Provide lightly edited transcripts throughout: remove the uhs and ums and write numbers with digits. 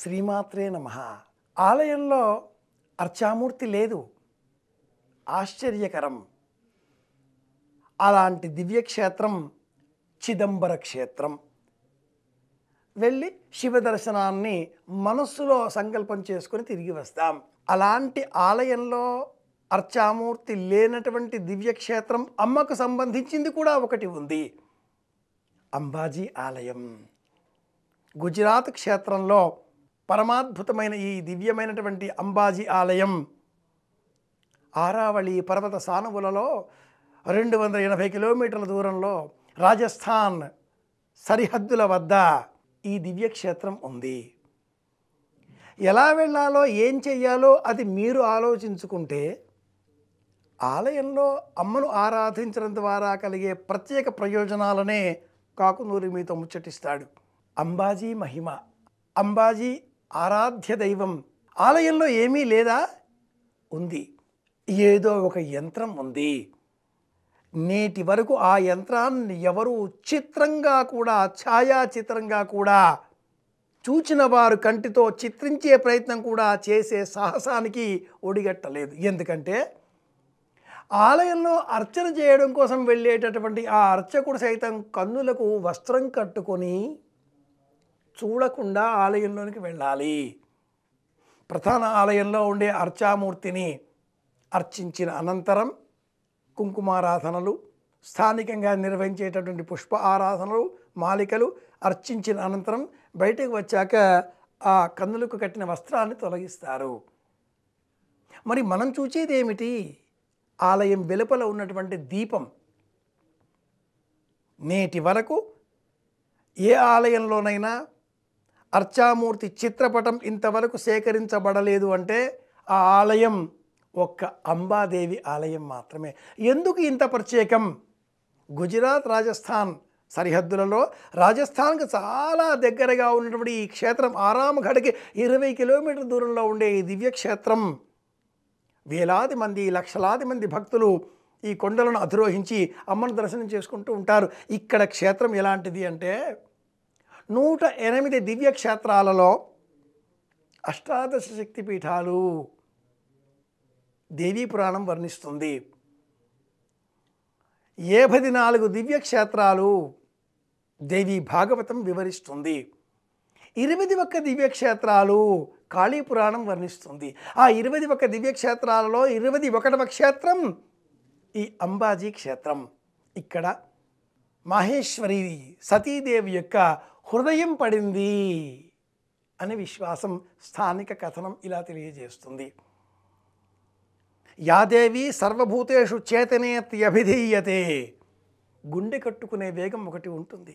శ్రీమాత్రే నమః. ఆలయంలో అర్చామూర్తి లేదు. ఆశ్చర్యకరం. అలాంటి దివ్యక్షేత్రం చిదంబర క్షేత్రం. వెళ్ళి శివ దర్శనాన్ని మనస్సులో సంకల్పం చేసుకొని తిరిగి వస్తాం. అలాంటి ఆలయంలో అర్చామూర్తి లేనటువంటి దివ్యక్షేత్రం అమ్మకు సంబంధించింది కూడా ఒకటి ఉంది. అంబాజీ ఆలయం. గుజరాత్ క్షేత్రంలో పరమాద్భుతమైన ఈ దివ్యమైనటువంటి అంబాజీ ఆలయం ఆరావళి పర్వత సానువులలో 280 కిలోమీటర్ల దూరంలో రాజస్థాన్ సరిహద్దుల వద్ద ఈ దివ్యక్షేత్రం ఉంది. ఎలా వెళ్ళాలో ఏం చెయ్యాలో అది మీరు ఆలోచించుకుంటే ఆలయంలో అమ్మను ఆరాధించడం ద్వారా కలిగే ప్రత్యేక ప్రయోజనాలనే కాకునూరి మీతో ముచ్చటిస్తాడు. అంబాజీ మహిమ. అంబాజీ ఆరాధ్య దైవం. ఆలయంలో ఏమీ లేదా? ఉంది. ఏదో ఒక యంత్రం ఉంది. నేటి వరకు ఆ యంత్రాన్ని ఎవరు చిత్రంగా కూడా ఛాయాచిత్రంగా కూడా చూచిన వారు కంటితో చిత్రించే ప్రయత్నం కూడా చేసే సాహసానికి ఒడిగట్టలేదు. ఎందుకంటే ఆలయంలో అర్చన చేయడం కోసం వెళ్ళేటటువంటి ఆ అర్చకుడు సైతం కన్నులకు వస్త్రం కట్టుకొని చూడకుండా ఆలయంలోనికి వెళ్ళాలి. ప్రధాన ఆలయంలో ఉండే అర్చామూర్తిని అర్చించిన అనంతరం కుంకుమారాధనలు, స్థానికంగా నిర్వహించేటటువంటి పుష్ప ఆరాధనలు, మాలికలు అర్చించిన అనంతరం బయటకు వచ్చాక ఆ కన్నులకు కట్టిన వస్త్రాన్ని తొలగిస్తారు. మరి మనం చూచేది ఏమిటి? ఆలయం వెలుపల ఉన్నటువంటి దీపం. నేటి వరకు ఏ ఆలయంలోనైనా అర్చామూర్తి చిత్రపటం ఇంతవరకు సేకరించబడలేదు అంటే ఆ ఆలయం ఒక్క అంబాదేవి ఆలయం మాత్రమే. ఎందుకు ఇంత ప్రత్యేకం? గుజరాత్ రాజస్థాన్ సరిహద్దులలో రాజస్థాన్కి చాలా దగ్గరగా ఉన్నటువంటి ఈ క్షేత్రం ఆరామఘడ్కి 20 కిలోమీటర్ల దూరంలో ఉండే ఈ దివ్యక్షేత్రం వేలాది మంది లక్షలాది మంది భక్తులు ఈ కొండలను అధిరోహించి అమ్మను దర్శనం చేసుకుంటూ ఉంటారు. ఇక్కడ క్షేత్రం ఎలాంటిది అంటే 108 దివ్యక్షేత్రాలలో అష్టాదశ శక్తిపీఠాలు దేవీ పురాణం వర్ణిస్తుంది. 54 దివ్యక్షేత్రాలు దేవీ భాగవతం వివరిస్తుంది. 21 దివ్యక్షేత్రాలు కాళీ పురాణం వర్ణిస్తుంది. ఆ 21 దివ్యక్షేత్రాలలో 21వ క్షేత్రం ఈ అంబాజీ క్షేత్రం. ఇక్కడ మహేశ్వరి సతీదేవి యొక్క హృదయం పడింది అనే విశ్వాసం. స్థానిక కథనం ఇలా తెలియజేస్తుంది. యాదేవి సర్వభూతేషు చేతనేత్యభిధీయతే. గుండె కట్టుకునే వేగం ఒకటి ఉంటుంది.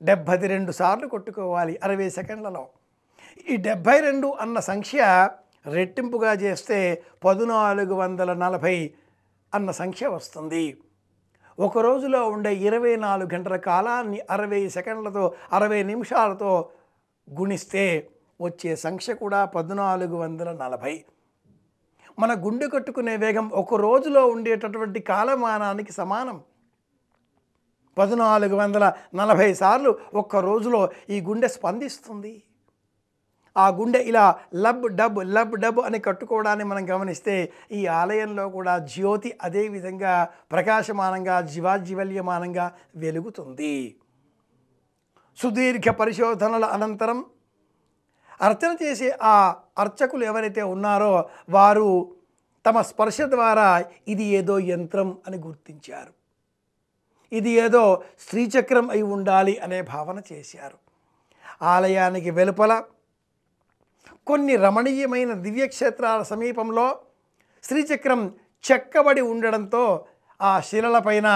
72 సార్లు కొట్టుకోవాలి 60 సెకండ్లలో. ఈ 72 అన్న సంఖ్య రెట్టింపుగా చేస్తే 1440 అన్న సంఖ్య వస్తుంది. ఒక రోజులో ఉండే 24 గంటల కాలాన్ని 60 సెకండ్లతో 60 నిమిషాలతో గుణిస్తే వచ్చే సంఖ్య కూడా 1440. మన గుండె కట్టుకునే వేగం ఒక రోజులో ఉండేటటువంటి కాలమానానికి సమానం. 1440 సార్లు ఒక్క రోజులో ఈ గుండె స్పందిస్తుంది. ఆ గుండె ఇలా లబ్ డబ్ అని కట్టుకోవడాన్ని మనం గమనిస్తే ఈ ఆలయంలో కూడా జ్యోతి అదే విధంగా ప్రకాశమానంగా జీవాజ్వల్యమానంగా వెలుగుతుంది. సుదీర్ఘ పరిశోధనల అనంతరం అర్చన చేసే ఆ అర్చకులు ఎవరైతే ఉన్నారో వారు తమ స్పర్శ ద్వారా ఇది ఏదో యంత్రం అని గుర్తించారు. ఇది ఏదో శ్రీచక్రం అయి ఉండాలి అనే భావన చేశారు. ఆలయానికి వెలుపల కొన్ని రమణీయమైన దివ్యక్షేత్రాల సమీపంలో శ్రీచక్రం చెక్కబడి ఉండడంతో ఆ శిలలపైన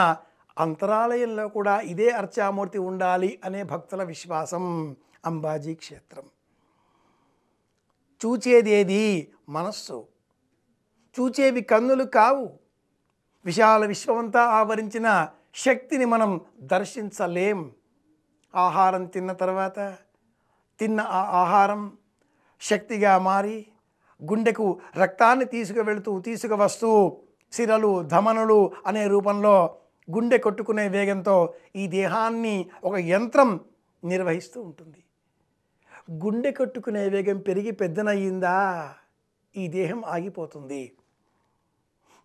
అంతరాలయంలో కూడా ఇదే అర్చామూర్తి ఉండాలి అనే భక్తుల విశ్వాసం. అంబాజీ క్షేత్రం. చూచేదేది మనస్సు. చూచేవి కన్నులు కావు. విశాల విశ్వమంతా ఆవరించిన శక్తిని మనం దర్శించలేం. ఆహారం తిన్న తర్వాత తిన్న ఆ ఆహారం శక్తిగా మారి గుండెకు రక్తాన్ని తీసుకువస్తూ సిరలు ధమనులు అనే రూపంలో గుండె కొట్టుకునే వేగంతో ఈ దేహాన్ని ఒక యంత్రం నిర్వహిస్తూ ఉంటుంది. గుండె కొట్టుకునే వేగం పెరిగి పెద్దనయ్యిందా ఈ దేహం ఆగిపోతుంది.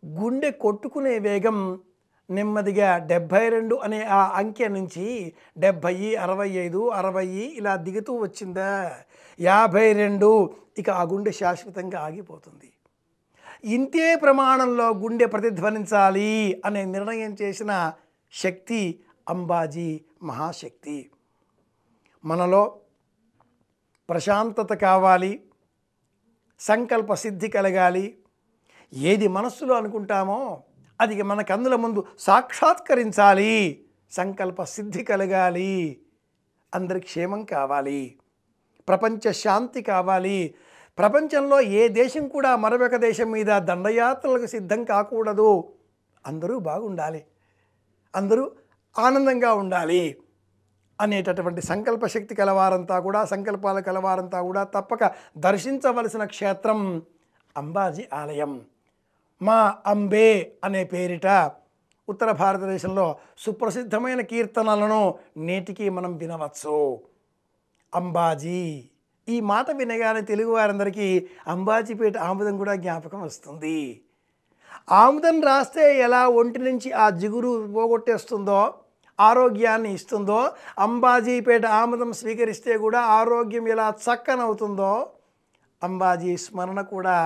గుండె కొట్టుకునే వేగం నెమ్మదిగా 72 అనే ఆ అంకె నుంచి 70, 65, 60 ఇలా దిగుతూ వచ్చిందా 52 ఇక ఆ గుండె శాశ్వతంగా ఆగిపోతుంది. ఇంతే ప్రమాణంలో గుండె ప్రతిధ్వనించాలి అనే నిర్ణయం చేసిన శక్తి అంబాజీ మహాశక్తి. మనలో ప్రశాంతత కావాలి, సంకల్ప సిద్ధి కలగాలి, ఏది మనస్సులో అనుకుంటామో అది మన కన్నుల ముందు సాక్షాత్కరించాలి, సంకల్ప సిద్ధి కలగాలి, అందరి క్షేమం కావాలి, ప్రపంచ శాంతి కావాలి. ప్రపంచంలో ఏ దేశం కూడా మరొక దేశం మీద దండయాత్రలకు సిద్ధం కాకూడదు. అందరూ బాగుండాలి, అందరూ ఆనందంగా ఉండాలి అనేటటువంటి సంకల్ప శక్తి కలవారంతా కూడా, సంకల్పాల కలవారంతా కూడా తప్పక దర్శించవలసిన క్షేత్రం అంబాజీ ఆలయం. మా అంబే అనే పేరిట ఉత్తర భారతదేశంలో సుప్రసిద్ధమైన కీర్తనలను నేటికి మనం వినవచ్చు. అంబాజీ ఈ మాట వినగానే తెలుగు వారందరికీ అంబాజీపేట ఆముదం కూడా జ్ఞాపకం వస్తుంది. ఆముదం రాస్తే ఎలా ఒంటి నుంచి ఆ జిగురు పోగొట్టేస్తుందో, ఆరోగ్యాన్ని ఇస్తుందో, అంబాజీపేట ఆముదం స్వీకరిస్తే కూడా ఆరోగ్యం ఎలా చక్కనవుతుందో, అంబాజీ స్మరణ కూడా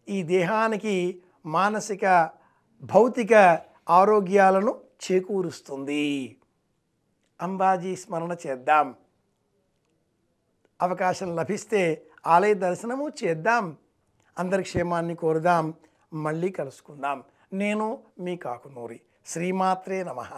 ఈ దేహానికి మానసిక భౌతిక ఆరోగ్యాలను చేకూరుస్తుంది. అంబాజీ స్మరణ చేద్దాం. అవకాశం లభిస్తే ఆలయ దర్శనము చేద్దాం. అందరి క్షేమాన్ని కోరుదాం. మళ్ళీ కలుసుకుందాం. నేను మీ కాకునూరి. శ్రీమాత్రే నమః.